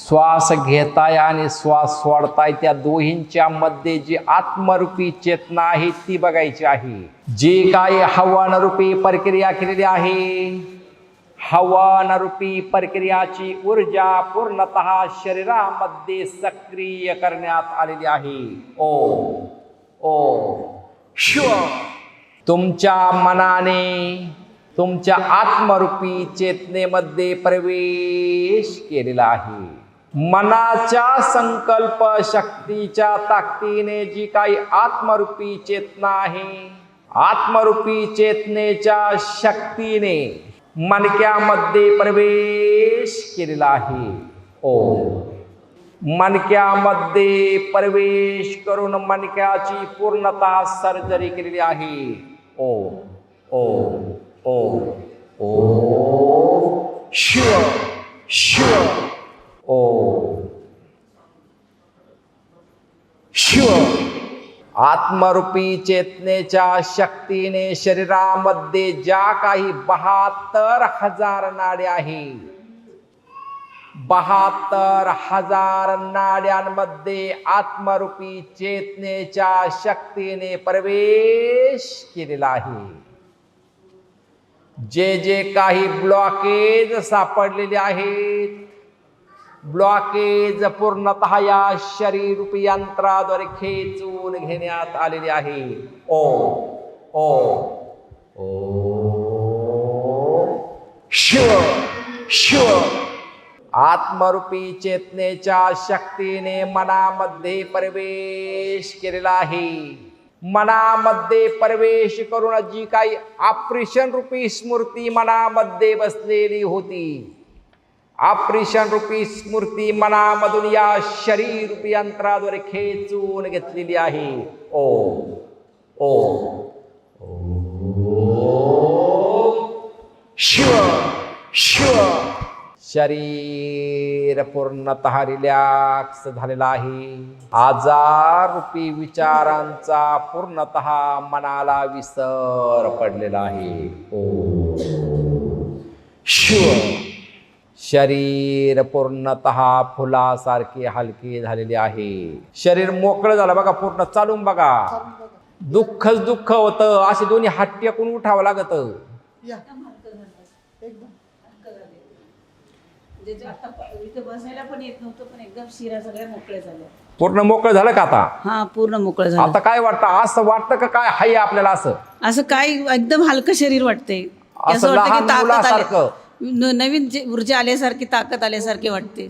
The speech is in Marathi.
श्वास घेताय आणि श्वास सोडताय त्या दोहींच्या मध्ये जी आत्मरूपी चेतना आहे ती बघायची आहे। जी काही हवानरूपी प्रक्रिया केलेली आहे, हवानरूपी प्रक्रियाची ऊर्जा पूर्णतः शरीरामध्ये सक्रिय करण्यात आलेली आहे। ओम ओम शिव। तुमच्या मनाने तुमच्या आत्मरूपी चेतनेमध्ये प्रवेश केलेला आहे। मनाच्या संकल्प शक्तीच्या ताकदीने जी काही आत्मरूपी चेतना आहे, आत्मरूपी चेतनेच्या शक्तीने मणक्यामध्ये प्रवेश केलेला आहे। ओम। मणक्यामध्ये प्रवेश करून मणक्याची पूर्णतः सर्जरी केलेली आहे। ओम ओम ओम ओम शिव शिव ओम शिव। आत्मरूपी चेतनेच्या शक्तीने शरीरामध्ये ज्या काही 72,000 नाड्या आहेत, 72,000 नाड्यांमध्ये आत्मरूपी चेतनेच्या शक्तीने प्रवेश केलेला आहे। जे जे काही ब्लॉकेज सापडलेले आहेत, ब्लॉकेज पूर्णतः या शरीररूपी यंत्राद्वारे खेचून घेण्यात आलेले आहे। ओम ओम ओम शिव शिव। आत्मरूपी चेतनेच्या शक्तीने मनामध्ये प्रवेश केलेला आहे। मनामध्ये प्रवेश करून जी काही ऑपरेशन रूपी स्मृती मनामध्ये बसलेली होती, ऑपरेशन रूपी स्मृती मनामधून या शरीर रूपी यंत्राद्वारे खेचून घेतलेली आहे। ओम ओम ओम शिव शिव। शरीर पूर्णतः रिलॅक्स झालेला आहे। आजार रूपी विचारांचा पूर्णतः मनाला विसर पडलेला आहे। ओम शिव। शरीर पूर्णतः फुलासारखे हलके झालेले आहे। शरीर मोकळं झालं बघा, पूर्ण चालून बघा। दुःखच दुःख होतं, असे दोन्ही हात टेकून उठावं लागत। बसायला पण येत नव्हतं, पण एकदम शिरा सगळ्या मोकळ्या झाल्या। पूर्ण मोकळं झालं का आता? हा, पूर्ण मोकळं झालं। आता काय वाटतं? असं वाटतं का काय हाय आपल्याला? असं काय एकदम हलकं शरीर वाटते, असं वाटतं की ताकद आली, नवीन ऊर्जा आल्यासारखी, ताकद आल्यासारखी वाटते।